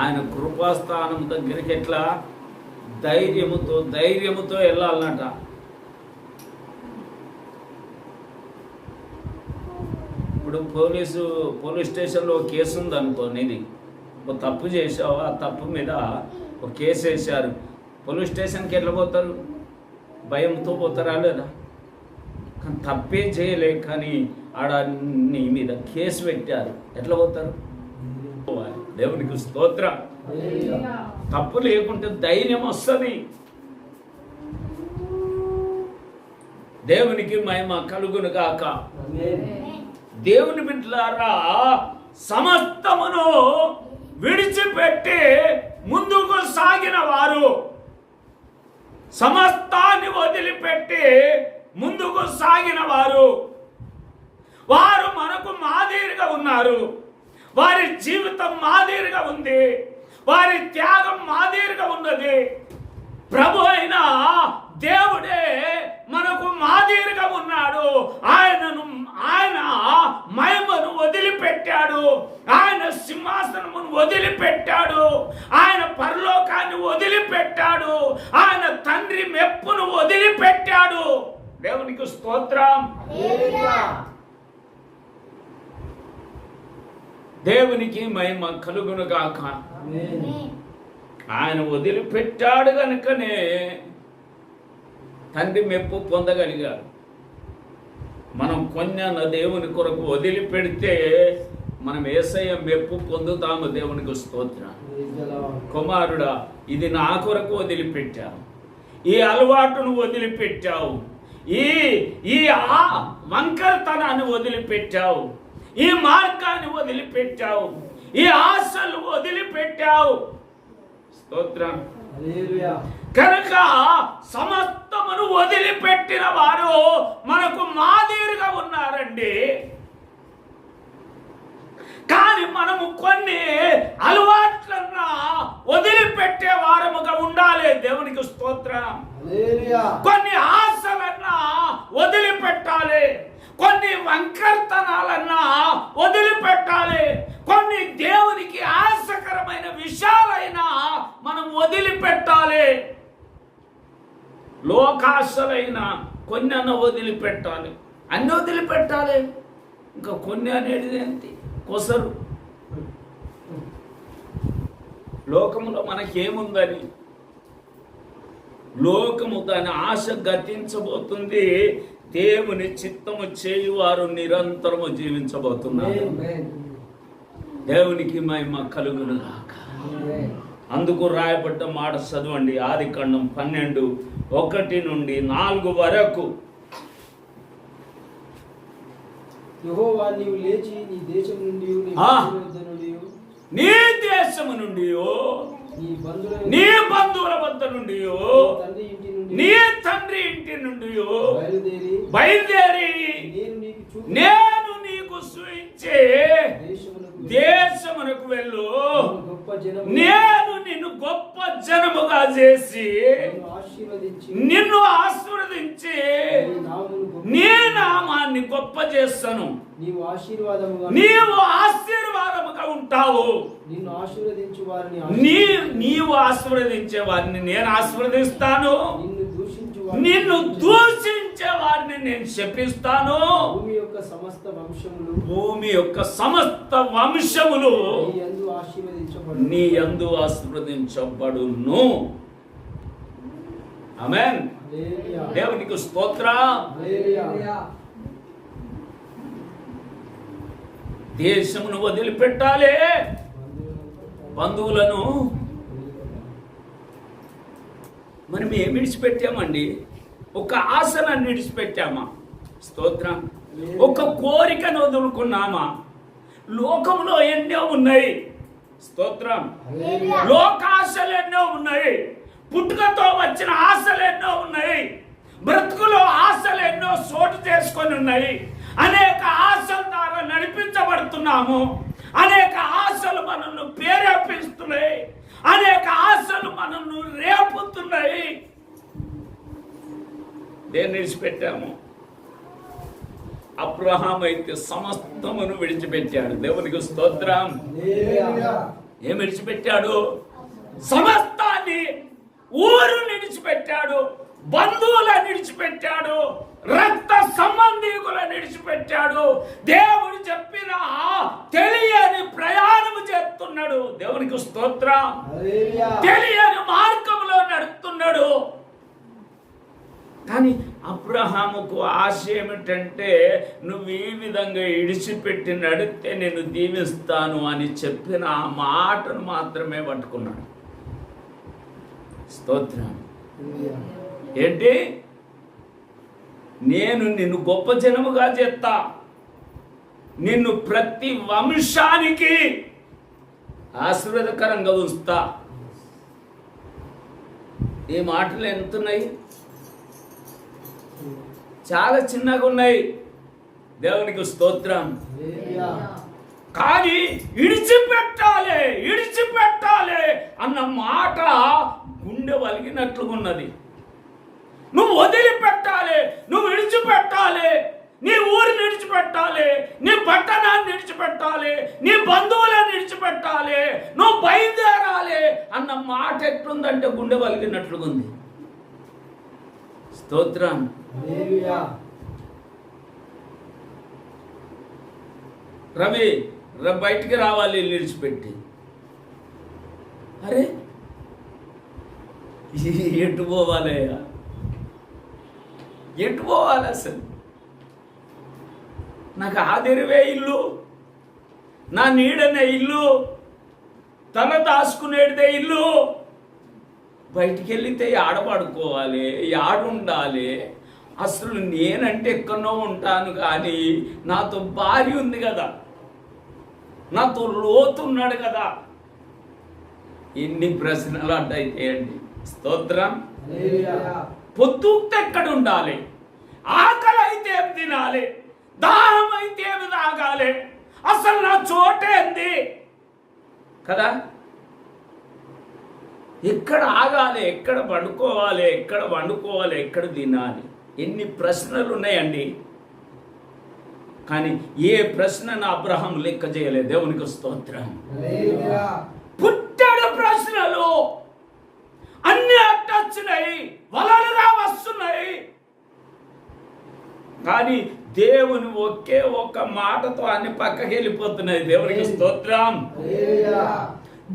ఆయన కృపాస్థానం దగ్గరికి ఎట్లా ధైర్యముతో వెళ్ళాలన్నట. ఇప్పుడు పోలీస్ స్టేషన్లో ఒక కేసు ఉంది అనుకో, నీది ఒక తప్పు చేసావు, ఆ తప్పు మీద ఒక కేసు వేశారు. పోలీస్ స్టేషన్కి ఎట్లా పోతారు? భయంతో పోతారా లేదా? కానీ తప్పే చేయలే, కానీ ఆడ నీ మీద కేసు పెట్టారు, ఎట్లా పోతారు? దేవునికి స్తోత్రం. తప్పు లేకుంటే ధైర్యం వస్తుంది. దేవునికి మహిమ కలుగును గాక. దేవుని బిడ్డలారా, సమస్తమును విడిచిపెట్టి ముందుకు సాగిన వారు, సమస్తాన్ని వదిలిపెట్టి ముందుకు సాగిన వారు మనకు మాదిరిగా ఉన్నారు. వారి జీవితం మాదిరిగా ఉంది, వారి త్యాగం మాదిరిగా ఉన్నది. ప్రభు అయిన దేవుడే మనకు మాదిరిగా ఉన్నాడు. ఆయన మహిమను వదిలిపెట్టాడు, ఆయన సింహాసనమును వదిలిపెట్టాడు, ఆయన పరలోకాన్ని వదిలిపెట్టాడు, ఆయన తండ్రి మెప్పును వదిలిపెట్టాడు. దేవునికి స్తోత్రం. దేవునికి మహిమ కలుగును గాక. ఆయన వదిలిపెట్టాడు కనుకనే తండ్రి మెప్పు పొందగలిగాడు. మనం కొన్న దేవుని కొరకు వదిలిపెడితే మనం యేసయ్య మెప్పు పొందుతాము. దేవునికి స్తోత్రం. కుమారుడా, ఇది నా కొరకు వదిలిపెట్టావు, ఈ అలవాటును వదిలిపెట్టావు, ఈ వంకరతనాన్ని వదిలిపెట్టావు, ఈ మార్గాన్ని వదిలిపెట్టావు, ఈ ఆశలు వదిలిపెట్టావు. స్తోత్రం. కనుక సమస్తమును వదిలిపెట్టిన వారు మనకు మాదిరిగా ఉన్నారండి. కానీ మనము కొన్ని అలవాట్లన్నా వదిలిపెట్టే వారముగా ఉండాలి. దేవునికి స్తోత్రం. కొన్ని ఆశలన్నా వదిలిపెట్టాలి, కొన్ని వంకర్తనాలన్నా వదిలిపెట్టాలి, కొన్ని దేవునికి ఆశకరమైన విషయాలైనా మనం వదిలిపెట్టాలి. లోకాశలైన కొన్ని అన్న వదిలిపెట్టాలి, అన్ని వదిలిపెట్టాలి. ఇంకా కొన్ని అనేది ఏంటి? కొసరు. లోకములో మనకేముందని, లోకము దాని ఆశ గతించబోతుంది. దేవుని చిత్తము చేయువారు నిరంతరము జీవించబోతున్నారు. దేవునికి మహిమ కలుగును గాక. అందుకు రాయబడ్డ మాట చదవండి. ఆదికాండం 12:1-4 వరకు. యెహోవా, నీవు లేచి నీ దేశం నుండి, నీ దేశము నుండి, నీ బంధువుల వద్ద నుండి, నీ తండ్రి ఇంటి నుండి బయలుదేరి నేను నీకు చూయించే దేశమునకు వెళ్ళు. నేను నిన్ను గొప్ప జనముగా చేసి నిన్ను ఆశీర్వదించి నీ నామాన్ని గొప్ప చేస్తాను. నీవు ఆశీర్వాదముగా ఉంటావు. నీవు ఆశీర్వదించే వారిని నేను ఆశీర్వదిస్తాను, నిన్ను దూషించే వారిని నేను శపిస్తాను. భూమి యొక్క సమస్త వంశములు నీ యందు ఆశీర్వదించబడును. ఆమేన్. దేవునికి స్తోత్రం. దేశమును వదిలిపెట్టాలి, బంధువులను. మనం ఏమి విడిచిపెట్టామండి? ఒక ఆశను విడిచిపెట్టామా? స్తోత్రం. ఒక కోరికను వదులుకున్నామా? లోకంలో ఎన్నో ఉన్నాయి. స్తోత్రం. లోకాశలు ఎన్నో ఉన్నాయి, పుట్టుకతో వచ్చిన ఆశలు ఎన్నో ఉన్నాయి, బ్రతుకులో ఆశలు ఎన్నో చోటు చేసుకొని ఉన్నాయి. అనేక ఆశల ద్వారా నడిపించబడుతున్నాము. అనేక ఆశలు మనల్ని ప్రేరేపిస్తున్నాయి, అనేక ఆశలు మనల్ని రేపుతున్నాయి. దేన్ని విడిచిపెట్టాము? అబ్రహాం అయితే సమస్తమును విడిచిపెట్టాడు. దేవునికి స్తోత్రం. ఏం విడిచిపెట్టాడు? సమస్తాన్ని, ఊరు విడిచిపెట్టాడు, బంధువులను విడిచిపెట్టాడు, రక్త సంబంధీకులను విడిచిపెట్టాడు. దేవుడు చెప్పిన తెలియని ప్రయాణం చేస్తున్నాడు. దేవునికి స్తోత్రం. తెలియని మార్గంలో నడుస్తున్నాడు. కానీ అబ్రహాముకు ఆశ ఏమిటంటే, నువ్వు ఈ విధంగా ఇడిచిపెట్టి నడితే నేను దీవిస్తాను అని చెప్పిన ఆ మాటను మాత్రమే పట్టుకున్నాడు. స్తోత్రం. ఏంటి? నేను నిన్ను గొప్ప జనముగా చేస్తా, నిన్ను ప్రతి వంశానికి ఆశీర్వాదకరంగా ఉంచుతా. ఈ మాటలు ఎంతున్నాయి? చాలా చిన్నగా ఉన్నాయి. దేవునికి స్తోత్రం. కానీ ఇడిచిపెట్టాలి అన్న మాట గుండె వలిగినట్లుగా ఉన్నది. నువ్వు వదిలిపెట్టాలి, నువ్వు విడిచిపెట్టాలి, నీ ఊరిని విడిచిపెట్టాలి, నీ పట్టణాన్ని విడిచిపెట్టాలి, నీ బంధువులను విడిచిపెట్టాలి, నువ్వు బయలుదేరాలి అన్న మాట ఎట్లుందంటే గుండె వలిగినట్లుగా ఉంది. స్తోత్రం. రవి బయటికి రావాలి విడిచిపెట్టి. అరే ఎటు పోవాలయ్యా? ఎటు పోవాలి అసలు? నాకు ఆదిరివే ఇల్లు, నా నీడనే ఇల్లు, తల దాచుకునేదే ఇల్లు. బయటికి వెళితే ఆడపడుకోవాలి, ఆడుండాలి. అసలు నేనంటే ఎక్కడో ఉంటాను, కానీ నాతో భార్య ఉంది కదా, నాతో లోతున్నాడు కదా. ఎన్ని ప్రశ్నలు అడ్డైతే అండి. స్తోత్రం. పొద్దుక్త ఎక్కడ ఉండాలి? ఆకలి అయితే ఏం తినాలి? దాహం అయితే ఏమి తాగాలి? అసలు నా చోటేంది కదా? ఎక్కడ ఆగాలి, ఎక్కడ పండుకోవాలి, ఎక్కడ వండుకోవాలి, ఎక్కడ తినాలి? ఎన్ని ప్రశ్నలు ఉన్నాయండి. కానీ ఏ ప్రశ్నను అబ్రహాం లెక్క చేయలేదు. దేవునికి స్తోత్రం. పుట్టడు ప్రశ్నలు అన్ని అట్టొచ్చినాయి, వలలుగా వస్తున్నాయి. కానీ దేవుని ఒకే ఒక్క మాటతో అన్ని పక్కకి వెళ్ళిపోతున్నాయి. దేవునికి స్తోత్రం.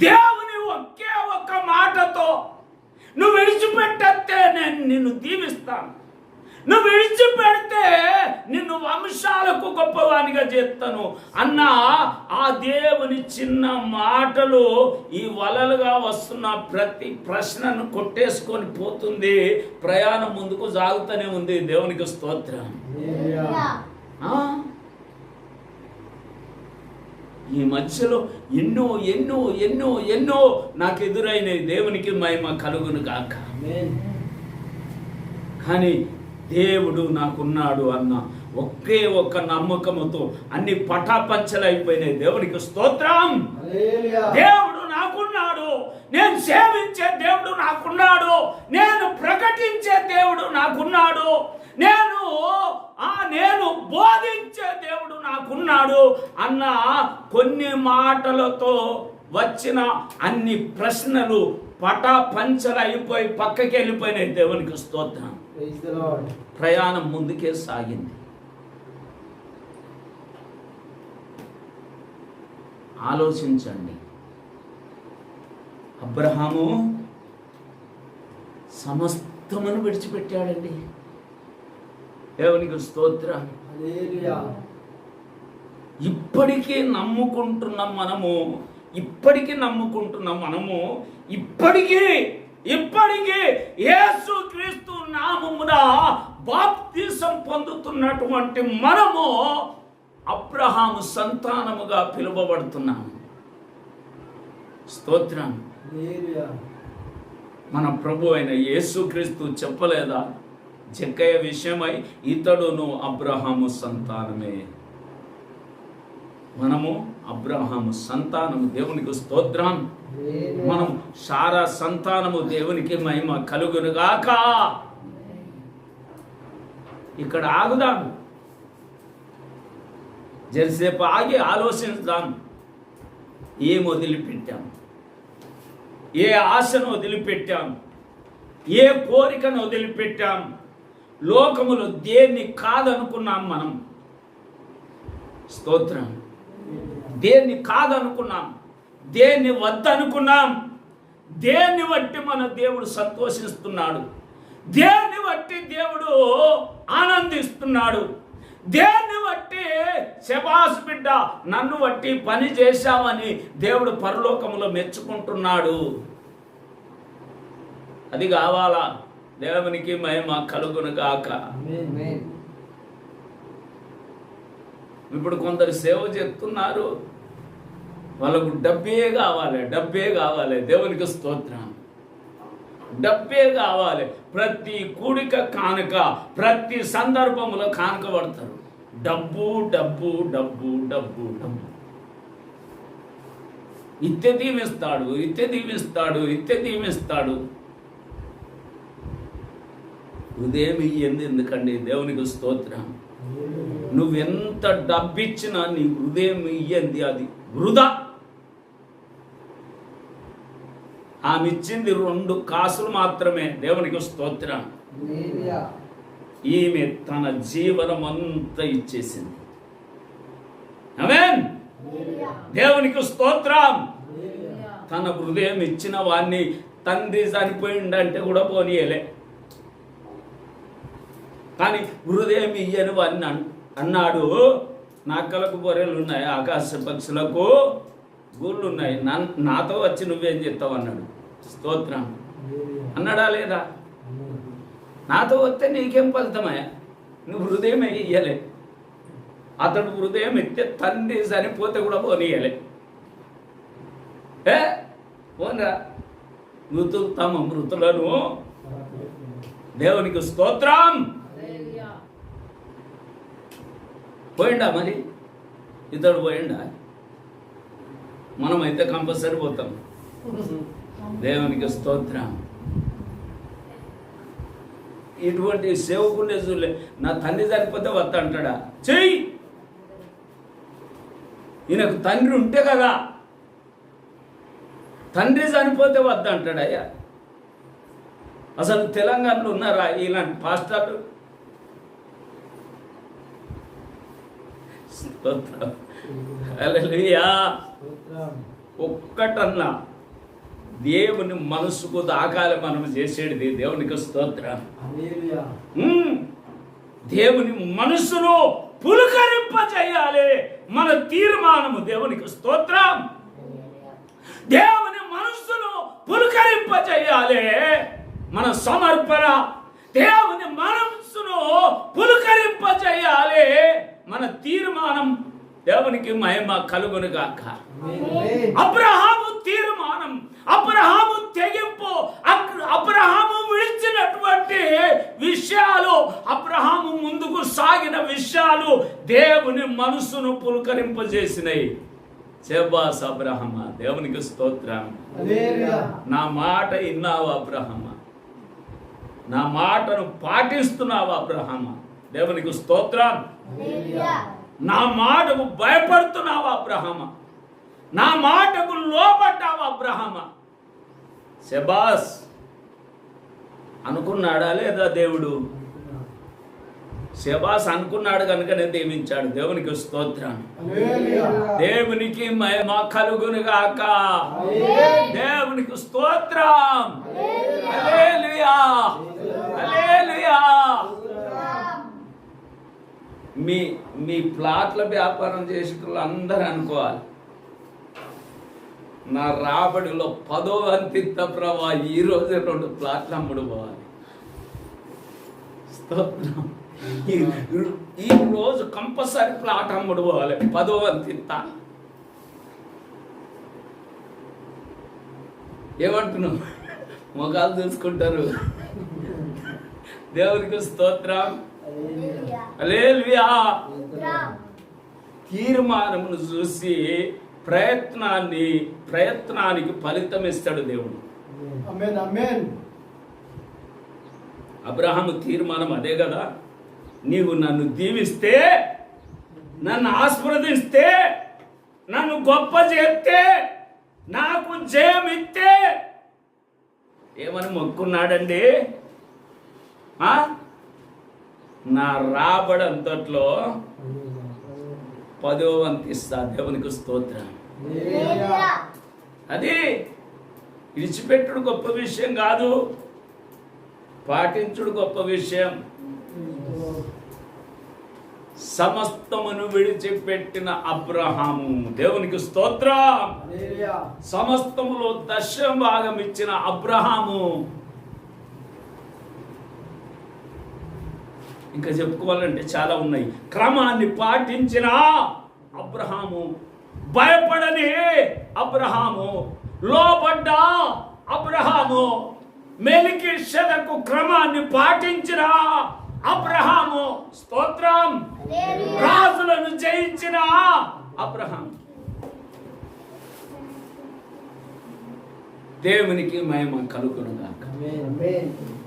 దేవుని ఒకే ఒక్క మాటతో నువ్వు విడిచిపెట్టే నేను నిన్ను దీవిస్తాను, నువ్వు విడిచిపెడితే నిన్ను వంశాలకు గొప్పవానిగా చేస్తాను అన్న ఆ దేవుని చిన్న మాటలు ఈ వలలుగా వస్తున్న ప్రతి ప్రశ్నను కొట్టేసుకొని పోతుంది. ప్రయాణం ముందుకు సాగుతూనే ఉంది. దేవునికి స్తోత్రం. ఈ మధ్యలో ఎన్నో ఎన్నో ఎన్నో ఎన్నో నాకు ఎదురైనవి. దేవునికి మహిమ కలుగును గాక. కానీ దేవుడు నాకున్నాడు అన్న ఒకే ఒక్క నమ్మకముతో అన్ని పటాపంచలైపోయినాయి. దేవునికి స్తోత్రం. దేవుడు నాకున్నాడు, నేను సేవించే దేవుడు నాకున్నాడు, నేను ప్రకటించే దేవుడు నాకున్నాడు, నేను బోధించే దేవుడు నాకున్నాడు అన్న కొన్ని మాటలతో వచ్చిన అన్ని ప్రశ్నలు పటాపంచలైపోయి పక్కకి వెళ్ళిపోయినాయి. దేవునికి స్తోత్రం. ప్రయాణం ముందుకే సాగింది. ఆలోచించండి. అబ్రహాము సమస్తమును విడిచిపెట్టాడండి. దేవునికి స్తోత్రం. ఇప్పటికీ నమ్ముకుంటున్నాం మనము, ఇప్పటికీ యేసుక్రీస్తు నామమున బాప్తిసం పొందుతున్నటువంటి మనము అబ్రహాము సంతానముగా పిలువబడుతున్నాము. స్తోత్రం. మన ప్రభు అయిన యేసుక్రీస్తు చెప్పలేదా జక్కయ్య విషయమై, ఇతడును అబ్రహాము సంతానమే. మనము అబ్రహాము సంతానము. దేవునికి స్తోత్రం. మనం సారా సంతానము. దేవునికి మహిమ కలుగునుగాక. ఇక్కడ ఆగుదాము, జరసేపు ఆగి ఆలోచిద్దాం. ఏం వదిలిపెట్టాం? ఏ ఆశను వదిలిపెట్టాం? ఏ కోరికను వదిలిపెట్టాం? లోకములో దేన్ని కాదనుకున్నాం మనం? స్తోత్రం. దేన్ని కాదనుకున్నాం? దేన్ని వద్దనుకున్నాం? దేన్ని బట్టి మన దేవుడు సంతోషిస్తున్నాడు? దేన్ని బట్టి దేవుడు ఆనందిస్తున్నాడు? దేన్ని బట్టి శబాష్ బిడ్డ నన్ను బట్టి పని చేశావని దేవుడు పరలోకములో మెచ్చుకుంటున్నాడు? అది కావాలా? దేవునికి మహిమ కలుగును గాక. ఇప్పుడు కొందరు సేవ చేస్తున్నారు, వాళ్ళకు డబ్బే కావాలి, డబ్బే కావాలి. దేవునికి స్తోత్రం. డబ్బే కావాలి. ప్రతి కూడిక కానుక, ప్రతి సందర్భంలో కానుక పడతారు. డబ్బు డబ్బు డబ్బు డబ్బు డబ్బు. ఇత్తే దీవిస్తాడు, ఇత్తే దీవిస్తాడు, ఇత్తే దీవిస్తాడు. ఉదయం ఇయ్యింది ఎందుకండి? దేవునికి స్తోత్రం. నువ్వెంత డబ్బిచ్చినా నీ హృదయం ఇయ్యింది అది వృధా. ఆమె ఇచ్చింది 2 కాసులు మాత్రమే. దేవునికి స్తోత్రం. ఈమె తన జీవనం అంతా ఇచ్చేసింది. ఆమేన్. దేవునికి స్తోత్రం. తన హృదయం ఇచ్చిన వాణ్ణి తండ్రి చనిపోయిందంటే కూడా పోనీయలే. కానీ హృదయం ఇయ్యని వాడిని అన్నాడు, నక్కలకు బొర్రెలు ఉన్నాయి, ఆకాశ పక్షులకు గూళ్ళు ఉన్నాయి, నాతో వచ్చి నువ్వేం చెప్తావు అన్నాడు. స్తోత్రం. అన్నాడా లేదా? నాతో వస్తే నీకేం ఫలితమయ్యా? నువ్వు హృదయం ఇయ్యలే. అతడు హృదయం ఇస్తే తండ్రి చనిపోతే కూడా పోనీయలే. పోనరా మృతులు మృతులను. దేవునికి స్తోత్రం. పోయిండా మరి? ఇతడు పోయిండా? మనమైతే కంపల్సరీ పోతాం. దేవునికి స్తోత్రం. ఇటువంటి సేవకునే చూడలే. నా తండ్రి చనిపోతే వద్ద అంటాడా? చెయ్యి. ఈయనకు తండ్రి ఉంటే కదా. తండ్రి చనిపోతే వద్ద అంటాడయ్యా. అసలు తెలంగాణలో ఉన్నారా ఇలాంటి పాస్టర్లు? హల్లెలూయా. ఒక్కటన్నా దేవుని మనసుకు దాకాలి మనం చేసేది. దేవునికి స్తోత్రం. దేవుని మనసును పులకరింప చేయాలి మన తీర్మానము. దేవునికి స్తోత్రం. దేవుని మనసును పులకరింప చేయాలి మన సమర్పణ. దేవుని మనసును పులకరింప చేయాలి మన తీర్మానం. దేవునికి మహిమ కలుగును గాక. అబ్రహాము తీర్మానం, అబ్రహాము తెగింపు, అబ్రహాము విడిచినటువంటి విషయాలు, అబ్రహాము ముందుకు సాగిన విషయాలు దేవుని మనసును పులకరింపజేసినాయి. శబాష్ అబ్రహమ. దేవునికి స్తోత్రం. నా మాట విన్నావు అబ్రహమ, నా మాటను పాటిస్తున్నావు అబ్రహమ. దేవునికి స్తోత్రం. నా మాటకు భయపడుతున్నావు అబ్రహమ, నా మాటకు లోబడ్డావు అబ్రహమ. శబాష్. అనుకున్నాడా లేదా దేవుడు? శబాష్ అనుకున్నాడు కనుకనే దీవించాడు. దేవునికి స్తోత్రం. దేవునికి మహిమ కలుగును గాక. దేవునికి స్తోత్రం. హల్లెలూయా, హల్లెలూయా. మీ ప్లాట్ల వ్యాపారం చేసేటోళ్ళు అందరూ అనుకోవాలి, నా రాబడిలో 10వ వంతింత ప్రభా ఈరోజు 2 ప్లాట్లు అమ్ముడు పోవాలి. స్తోత్రం. ఈ రోజు కంపల్సరీ ప్లాట్ అమ్ముడు పోవాలి 10వ వంతింత. ఏమంటున్నావు? మొగాలు చూసుకుంటారు. దేవునికి స్తోత్రం. హల్లెలూయా. తీర్మానమును చూసి ప్రయత్నానికి ఫలితం ఇస్తాడు దేవుడు. అబ్రహాము తీర్మానం అదే కదా. నీవు నన్ను దీవిస్తే, నన్ను ఆశీర్వదిస్తే నన్ను గొప్ప చేస్తే, నాకు జయమిస్తే ఏమని మొక్కున్నాడండి? నా రాబడంతట్లో 10వ వంతు ఇస్తా. దేవునికి స్తోత్రం. అది విడిచిపెట్టుడు గొప్ప విషయం కాదు, పాటించుడు గొప్ప విషయం. సమస్తమును విడిచిపెట్టిన అబ్రహాము, దేవునికి స్తోత్రం. సమస్తములో 10వ భాగం ఇచ్చిన అబ్రహాము. ఇంకా చెప్పుకోవాలంటే చాలా ఉన్నాయి. క్రమాన్ని పాటించిన అబ్రహాము, భయపడని అబ్రహాము, లోబడ్డ అబ్రహాము, మెల్కీషెదకు క్రమాన్ని పాటించిన అబ్రహాము. స్తోత్రం. రాజులను జయించిన అబ్రహాం. దేవునికి మహిమ కలుగునుగాక.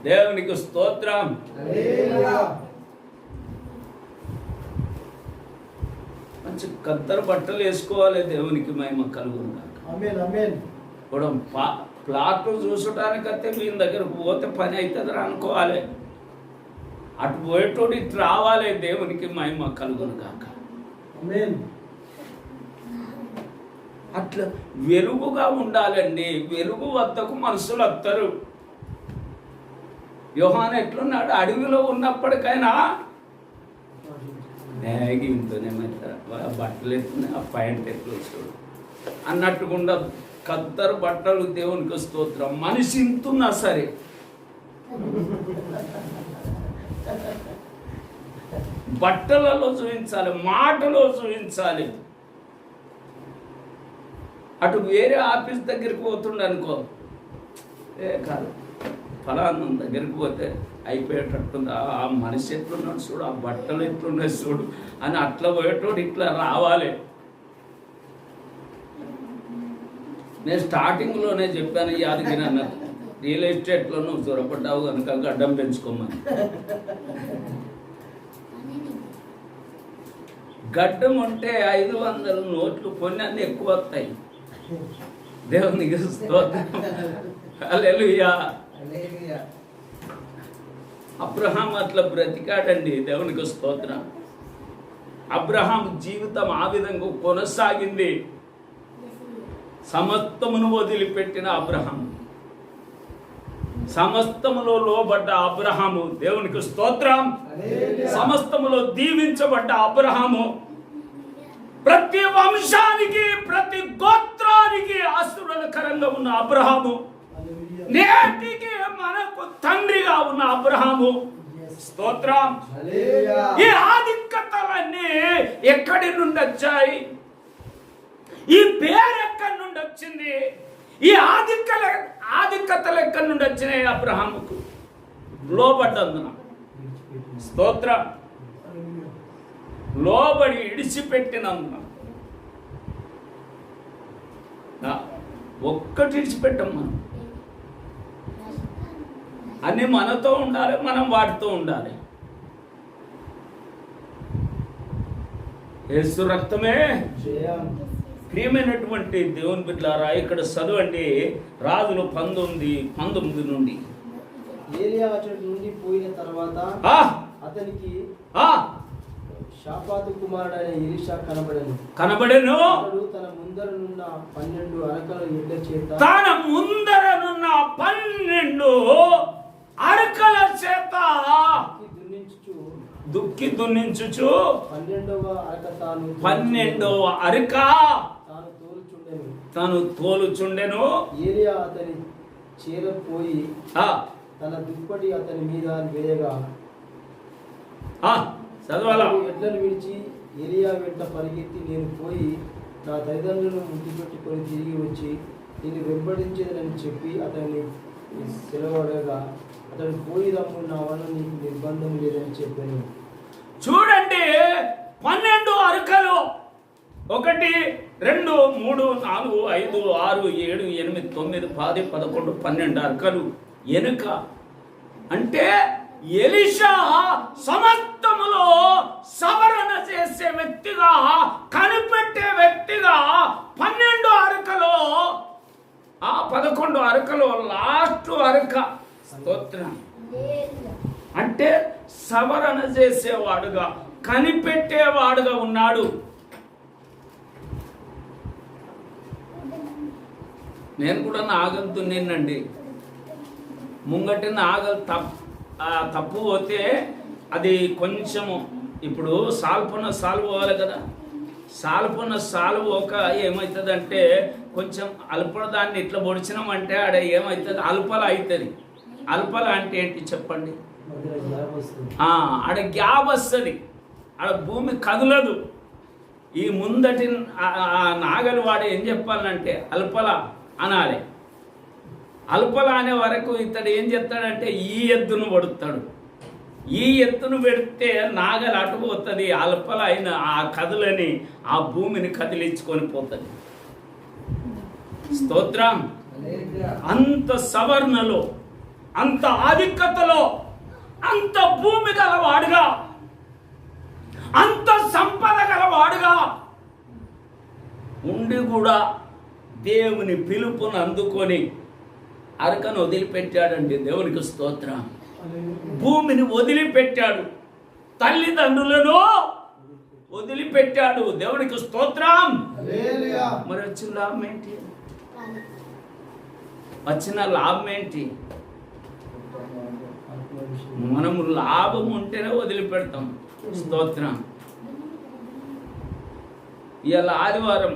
దేవునికి స్తోత్రం. మంచి కత్తెర బట్టలు వేసుకోవాలి. దేవునికి మహిమ కలుగునుగాక. ఇప్పుడు ప్లాట్లు చూసటానికైతే మీ దగ్గరకు పోతే పని అవుతుందని అనుకోవాలి. అటు పోయేటోడు ఇటు రావాలి. దేవునికి మహిమ కలుగునుగాక. అట్లా వెలుగుగా ఉండాలండి. వెలుగు వద్దకు మనుషులు వస్తారు. యోహాను ఎట్లున్నాడు? అడవిలో ఉన్నప్పటికైనా ఇంతనే బట్టలు ఎత్తున్నా, ఆ పాయింట్ ఎట్లు చూడు అన్నట్టుకుండా కత్తరు బట్టలు. దేవునికి స్తోత్రం. మనిషి ఇంతున్నా సరే బట్టలలో చూపించాలి, మాటలో చూపించాలి. అటు వేరే ఆఫీస్ దగ్గరికి పోతుండనుకో, కాదు ఫలానా దగ్గరికి పోతే అయిపోయేటట్టుంది. ఆ మనిషి ఎట్లున్నాడు చూడు, ఆ బట్టలు ఎట్లున్నాయి చూడు అని అట్లా పోయేటోడు ఇట్లా రావాలి. నేను స్టార్టింగ్లోనే చెప్పాను, యాదగిరి అన్న రియల్ ఎస్టేట్లో నువ్వు దొరపడ్డావు కనుక గడ్డం పెంచుకోమని. గడ్డం ఉంటే 500 నోట్లు కొన్ని అన్నీ ఎక్కువ వస్తాయి. దేవునికి స్తోత్రం. హల్లెలూయా. అబ్రహాం అట్లా బ్రతికాడండి. దేవునికి స్తోత్రం. అబ్రహాం జీవితం ఆ విధంగా కొనసాగింది. సమస్తమును వదిలిపెట్టిన అబ్రహాం, సమస్తములో లోబడ్డ అబ్రహాము. దేవునికి స్తోత్రం. సమస్తములో దీవించబడ్డ అబ్రహాము. ప్రతి వంశానికి, ప్రతి గోత్రానికి ఆశీర్వాదకరంగా ఉన్న అబ్రహాము. నేటికి మనకు తండ్రిగా ఉన్న అబ్రహాము. స్తోత్రం. ఈ ఆధిక్యతలన్నీ ఎక్కడి నుండి వచ్చాయి? ఈ పేరు ఎక్కడి నుండి వచ్చింది? ఈ ఆధిక్యతలు ఎక్కడి నుండి వచ్చినాయి? అబ్రహాముకు లోబడ్డందున. స్తోత్రం. లోబడి ఇడిచిపెట్టినందున. ఒక్కటి ఇడిచిపెట్టాం మనం. అన్ని మనతో ఉండాలి, మనం వాటితో ఉండాలి. యేసు రక్తమే ప్రియమైనటువంటి దేవుని బిడ్డలారా, ఇక్కడ చదవండి. రాజులు 19 నుండి. ఏలియా అతడి నుండి పోయిన తర్వాత అతనికి షాపాతు కుమారుడైన ఎలీషా కనబడెను. తన ముందరనున్న 12 అరకల ఎడ్ల చేత దుక్కి దున్నించుచు 12వ అరక తాను తోలుచుండెను. ఏలియా అతని చేరపోయి తన దుప్పటి అతని మీద వేయగా ఎడ్లను విడిచి ఏలియా వెంట పరిగెత్తి, నేను పోయి నా తల్లిదండ్రులను ముద్దు పెట్టుకొని తిరిగి వచ్చి నేను వెంబడించేదని చెప్పి అతన్ని సెలవడగా, అతడు పోయి రమ్ము, నా వల్ల నీకు నిర్బంధం లేదని చెప్పాను. చూడండి, 12 అరకలు. 1 2 3 4 5 6 7 8 9 10 11 12 అరకలు ఎనుక. అంటే ఎలీషా సమస్తములో సవరణ చేసే వ్యక్తిగా, కనిపెట్టే వ్యక్తిగా 12 అరకలో 11 అరకలో లాస్ట్ అరక, స్తోత్రం, అంటే సవరణ చేసేవాడుగా, కనిపెట్టేవాడుగా ఉన్నాడు. నేను కూడా నాగలు దున్నినండి. ముంగటి నాగలు తప్పు పోతే అది కొంచెము, ఇప్పుడు సాల్పున సాల్వ్ పోవాలి కదా, సాల్పున సాల్వ్ పోక ఏమవుతుందంటే కొంచెం అల్పల దాన్ని ఇట్లా పొడిచినామంటే ఆడ ఏమవుతుంది, అల్పల అవుతుంది. అల్పల అంటే ఏంటి చెప్పండి? ఆడ గ్యాప్ వస్తుంది, ఆడ భూమి కదలదు. ఈ ముందటి నాగలు వాడు ఏం చెప్పాలంటే అల్పల అనాలి. అల్పల అనే వరకు ఇతడు ఏం చెప్తాడంటే ఈ ఎద్దును పడుతాడు. ఈ ఎత్తును పెడితే నాగలు అటుపోతుంది, అల్పల అయిన ఆ కదులని ఆ భూమిని కదిలించుకొని పోతుంది. స్తోత్రం. అంత సవర్ణలో, అంత ఆధిక్యతలో, అంత భూమి గలవాడుగా, అంత సంపద గలవాడుగా ఉండి కూడా దేవుని పిలుపును అందుకొని అరకను వదిలిపెట్టాడండి. దేవునికి స్తోత్రం. భూమిని వదిలిపెట్టాడు, తల్లిదండ్రులను వదిలిపెట్టాడు. దేవునికి స్తోత్రం. మరి వచ్చిన లాభం ఏంటి? వచ్చిన లాభం ఏంటి? మనము లాభం ఉంటేనే వదిలిపెడతాం. స్తోత్రం. ఇవాళ ఆదివారం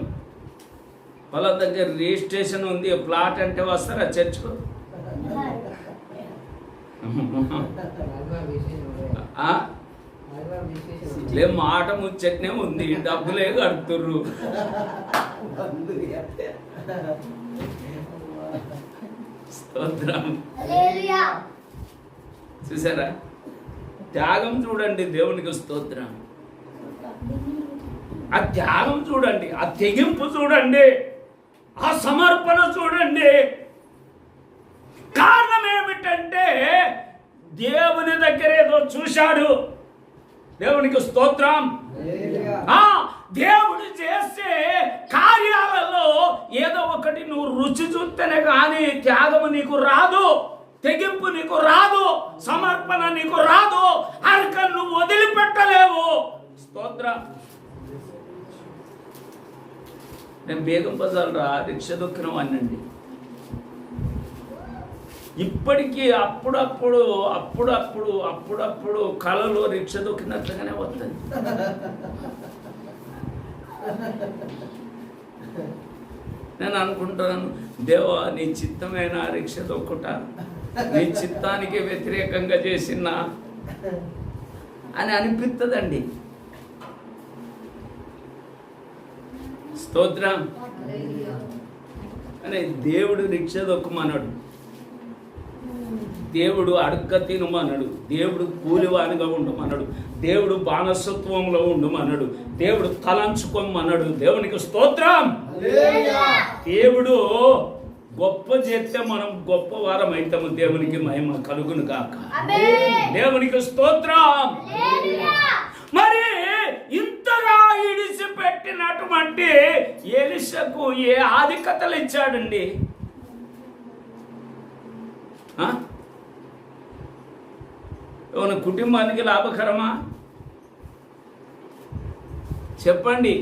వాళ్ళ దగ్గర రిజిస్ట్రేషన్ ఉంది, ప్లాట్ అంటే వస్తారా చర్చ్కు? లే, మాట ముచ్చట్నే ఉంది, డబ్బులే కడుతుర్రు. స్తోత్రం. చూసారా? త్యాగం చూడండి. దేవునికి స్తోత్రం. ఆ త్యాగం చూడండి, ఆ తెగింపు చూడండి, ఆ సమర్పణ చూడండి. కారణం ఏమిటంటే దేవుని దగ్గర ఏదో చూశాడు. దేవునికి స్తోత్రం. దేవుడు చేసే కార్యాలలో ఏదో ఒకటి నువ్వు రుచి చూస్తేనే కానీ త్యాగము నీకు రాదు, తెగింపు నీకు రాదు, సమర్పణ నీకు రాదు, అరక నువ్వు వదిలిపెట్టలేవు. స్తోత్రం. నేను బేగం బజార్లో రిక్ష దొక్కిన వాడినండి. ఇప్పటికీ అప్పుడప్పుడు అప్పుడప్పుడు అప్పుడప్పుడు కళలో రిక్ష దొక్కినట్లుగానే వస్తుంది. నేను అనుకుంటున్నాను, దేవా నీ చిత్తమైన రిక్ష దొక్కుట, నీ చిత్తానికి వ్యతిరేకంగా చేసిన అని అనిపిస్తుందండి. స్తోత్రం. అని దేవుడు రిక్ష దొక్కుమన్నాడు, దేవుడు అడక్క తినమన్నాడు, దేవుడు కూలివానిగా ఉండమన్నాడు, దేవుడు బానిసత్వంలో ఉండమన్నాడు, దేవుడు తలంచుకోమన్నాడు. దేవునికి స్తోత్రం. దేవుడు గొప్ప చేస్తే మనం గొప్ప వారం అవుతాము. దేవునికి మహిమ కలుగును కాక. దేవునికి స్తోత్రం. మరి ఇంతగా ఇడిసిపెట్టినటువంటి ఎలీషాకు ఏ ఆధిక్యతలు ఇచ్చాడండి? ఏమైనా కుటుంబానికి లాభకరమా? చెప్పండి,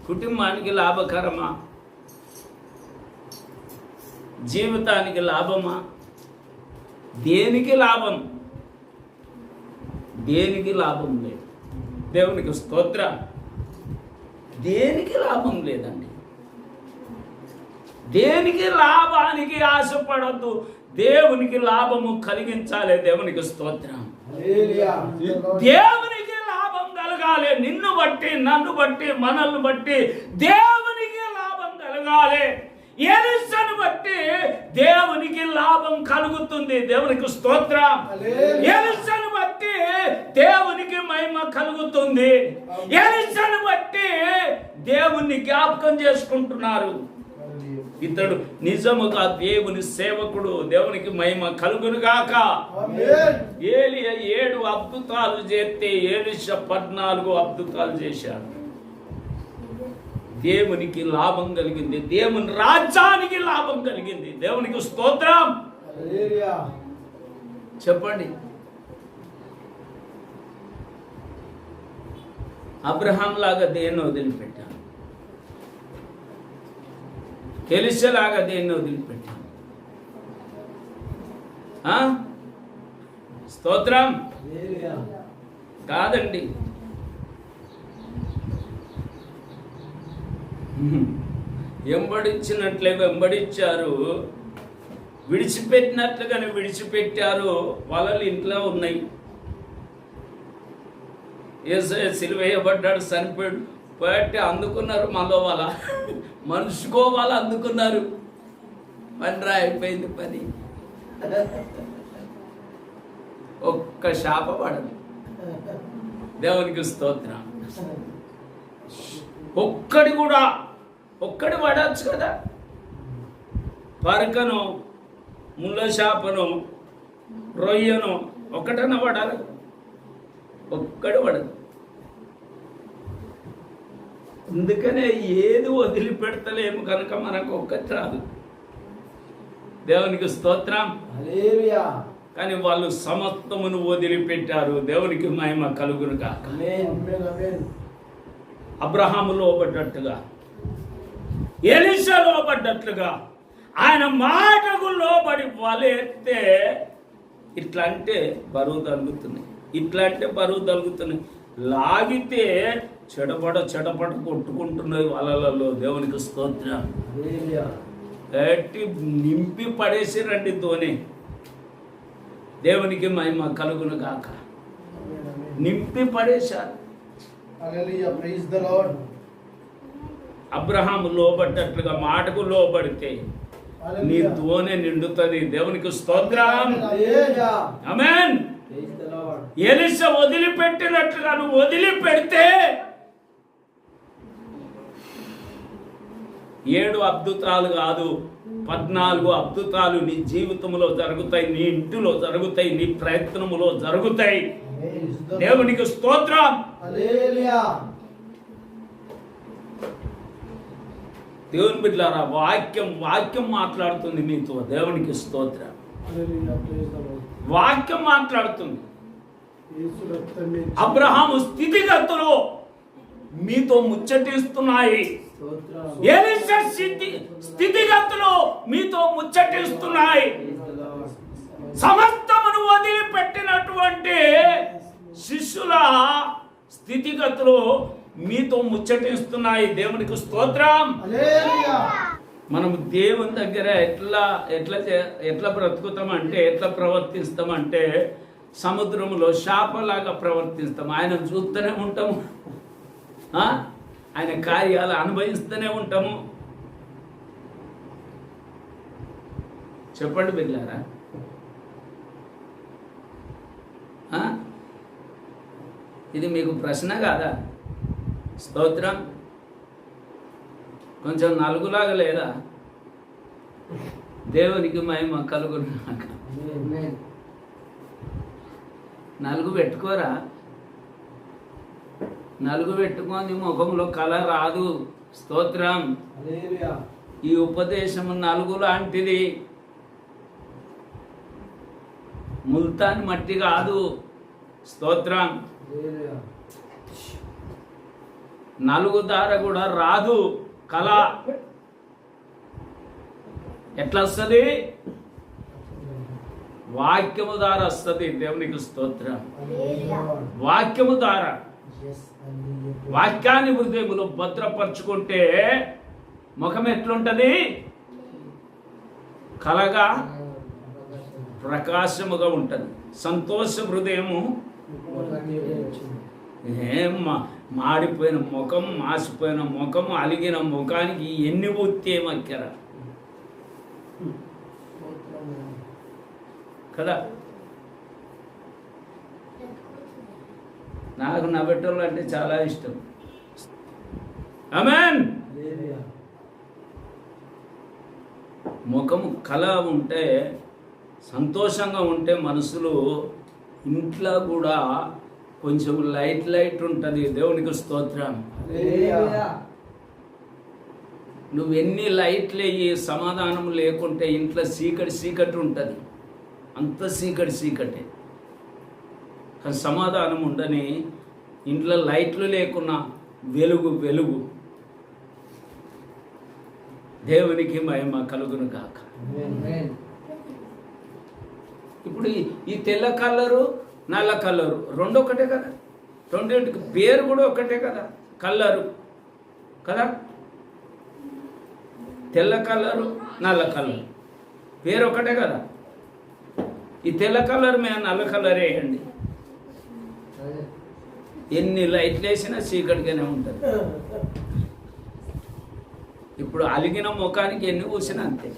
కుటుంబానికి లాభకరమా? జీవితానికి లాభమా? దేనికి లాభం? దేనికి లాభం లేదు. దేవునికి స్తోత్ర. దేనికి లాభం లేదండి. దేనికి లాభానికి ఆశపడద్దు, దేవునికి లాభము కలిగించాలి. దేవునికి స్తోత్రం. దేవునికి లాభం కలగాలి. నిన్ను బట్టి, నన్ను బట్టి, మనల్ని బట్టి దేవునికి లాభం కలగాలి. ఎలీషాను బట్టి దేవునికి లాభం కలుగుతుంది. దేవునికి స్తోత్రం. ఎలీషాను బట్టి దేవునికి మహిమ కలుగుతుంది. ఎలీషాను బట్టి దేవుణ్ణి జ్ఞాపకం చేసుకుంటున్నారు. ఇతడు నిజముగా దేవుని సేవకుడు. దేవునికి మహిమ కలుగునుగాక. ఏలియా 7 అద్భుతాలు చేస్తే ఎలీషా 14 అద్భుతాలు చేశాడు. దేవునికి లాభం కలిగింది, దేవుని రాజ్యానికి లాభం కలిగింది. దేవునికి స్తోత్రం. చెప్పండి. అబ్రహాం లాగా దేన్ని వదిలిపెట్టాను, ఎలీషాలాగా దేన్ని వదిలిపెట్టాను. స్తోత్రం. కాదండి, వెంబడించినట్లే వెంబడించారు, విడిచిపెట్టినట్లుగానే విడిచిపెట్టారు. వలలు ఇంట్లో ఉన్నాయి. యేసయ్య సిలువ వేయబడ్డాడు, చనిపోయాడు, పోయట్టి అందుకున్నారు. మనలో వాళ్ళ మనుషుకో వాళ్ళు అందుకున్నారు. పని అయిపోయింది పని. ఒక్క శాప పడదు. దేవునికి స్తోత్రం. ఒక్కడి పడవచ్చు కదా. పరకను, ముళ్ళ శాపను, రొయ్యను ఒక్కటన్నా పడాలి. ఒక్కడి పడదు. అందుకనే ఏది వదిలిపెడతలేము కనుక మనకు ఒక్కటి రాదు. దేవునికి స్తోత్రం. కానీ వాళ్ళు సమస్తమును వదిలిపెట్టారు. దేవునికి మహిమ కలుగును గాక. అబ్రహాము లోబడ్డట్టుగా, ఎలీషా లోబడ్డట్లుగా ఆయన మాటకు లోబడి వలెత్తే ఇట్లా అంటే బరువు తగ్గుతున్నాయి, ఇట్లా అంటే బరువు తగ్గుతున్నాయి. లాగితే చెడపడ కొట్టుకుంటున్నాయి వలలలో. దేవునికి స్తోత్రం. నింపి పడేసిరండి ధోని. దేవునికి మహిమ కలుగును గాక. నింపి పడేశారు. అబ్రహాము లోబడ్డట్లుగా మాటకు లోబడితే నీ ధోని నిండుతుంది. దేవునికి స్తోత్రం. ఆమేన్. ఎలీషా వదిలిపెట్టినట్లుగా నువ్వు వదిలిపెడితే 7 అద్భుతాలు కాదు, 14 అద్భుతాలు నీ జీవితంలో జరుగుతాయి, నీ ఇంటిలో జరుగుతాయి, నీ ప్రయత్నములో జరుగుతాయి. దేవునికి స్తోత్రం. దేవుని బిడ్డలారా, వాక్యం మాట్లాడుతుంది మీతో. దేవునికి స్తోత్రం. వాక్యం మాట్లాడుతుంది. అబ్రహాము స్థితిగతులు మీతో ముచ్చటిస్తున్నాయి. ఎలీషా స్థితిగతులు మీతో ముచ్చటిస్తున్నాయి. సమస్తమును వదిలిపెట్టినటువంటి శిష్యుల స్థితిగతులు మీతో ముచ్చటిస్తున్నాయి. దేవునికి స్తోత్రం. మనం దేవుని దగ్గర ఎట్లా బ్రతుకుతామంటే, ఎట్లా ప్రవర్తిస్తామంటే సముద్రంలో శాపలాగా ప్రవర్తిస్తాం. ఆయన చూస్తూనే ఉంటాము, ఆయన కార్యాలు అనుభవిస్తూనే ఉంటాము. చెప్పండి బిడ్డలారా. ఇది మీకు ప్రశ్న కాదా? స్తోత్రం. కొంచెం నలుగులాగా లేదా? దేవునికి మహిమ కలుగును గాక. నలుగు పెట్టుకోరా? నలుగు పెట్టుకొని ముఖంలో కళ రాదు. స్తోత్రం. ఈ ఉపదేశము నలుగు లాంటిది, ముల్తాన్ మట్టి కాదు. స్తోత్రం. నలుగు దార కూడా రాదు కళ. ఎట్లా వస్తుంది? వాక్యము ద్వారా వస్తుంది. దేవునికి స్తోత్రం. వాక్యము ద్వారా, వాక్యాన్ని హృదయములో భద్రపరుచుకుంటే ముఖం ఎట్లుంటది? కలగా ప్రకాశముగా ఉంటుంది. సంతోష హృదయము. మాడిపోయిన ముఖం, మాసిపోయిన ముఖం, అలిగిన ముఖానికి ఎన్ని ఊతే మక్కర కదా. నాకు నవ్వెటోళ్ళు అంటే చాలా ఇష్టం. ఆమేన్. ముఖము కళ ఉంటే, సంతోషంగా ఉంటే మనసులో ఇంట్లో కూడా కొంచెం లైట్ ఉంటుంది. దేవునికి స్తోత్రం. హల్లెలూయా. నువ్వు ఎన్ని లైట్లు అయ్యి సమాధానం లేకుంటే ఇంట్లో చీకటి ఉంటుంది. అంత చీకటే. కానీ సమాధానం ఉండని ఇంట్లో లైట్లు లేకున్నా వెలుగు. దేవునికి మహిమ కలుగును కాక. ఆమేన్. ఇప్పుడు ఈ తెల్ల కలరు నల్ల కలరు రెండు ఒకటే కదా, రెండింటికి పేరు కూడా ఒకటే కదా, కలరు కదా. తెల్ల కలరు నల్ల కలరు పేరు ఒకటే కదా. ఈ తెల్ల కలర్ మీద నల్ల కలర్ వేయండి, ఎన్ని లైట్లు వేసినా చీకటిగానే ఉంటుంది. ఇప్పుడు అలిగిన ముఖానికి ఎన్ని కూసినా అంతే.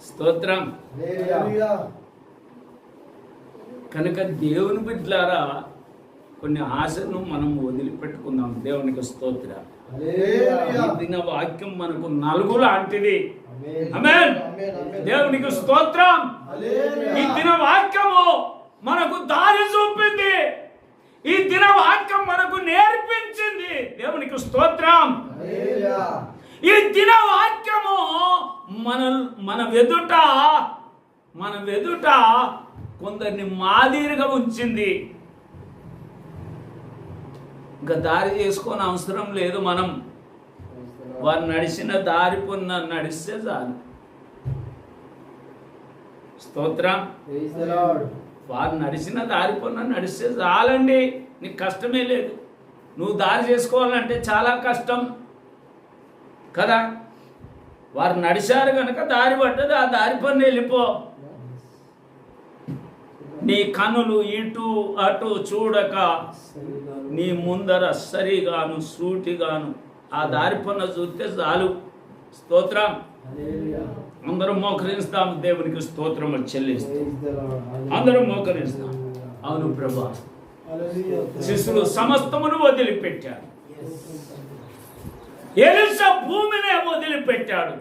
స్తోత్రం. హల్లెలూయా. కనుక దేవుని బిడ్డలారా కొన్ని ఆశను మనం వదిలిపెట్టుకుందాం. దేవునికి స్తోత్రం. హల్లెలూయా. ఈ దిన వాక్యం మనకు నలుగు లాంటిది. ఆమేన్. ఆమేన్. ఆమేన్. దేవునికి స్తోత్రం. హల్లెలూయా. ఈ దిన వాక్యము మనకు దారి చూపింది. ఈ దిన వాక్యం మనకు నేర్పించింది. దేవునికి స్తోత్రం. హల్లెలూయా. ఈ దిన వాక్యము మన వెదుట కొందరిని మాదిరిగా ఉంచింది. ఇంకా దారి చేసుకొని అవసరం లేదు. మనం వారు నడిచిన దారి పొన్న నడిస్తే చాలు. స్తోత్రం. Praise the Lord. వారు నడిచిన దారి పొన్న నడిస్తే చాలండి. నీకు కష్టమే లేదు. నువ్వు దారి చేసుకోవాలంటే చాలా కష్టం కదా. వారు నడిచారు కనుక దారి పడ్డది, ఆ దారి పన్ను వెళ్ళిపో. నీ కన్నులు ఇటు అటు చూడక నీ ముందర సరిగాను సూటిగాను ఆ దారి పన్న చూస్తే చాలు. స్తోత్రం. హల్లెలూయా. అందరం మోకరిస్తాం. దేవునికి స్తోత్రం చెల్లిస్తాం. Praise the Lord. అందరం మోకరిస్తాం. అవును ప్రభా. హల్లెలూయా. శిశులు సమస్తమును వదిలిపెట్టాడు. ఎలీషా భూమినే వదిలిపెట్టాడు.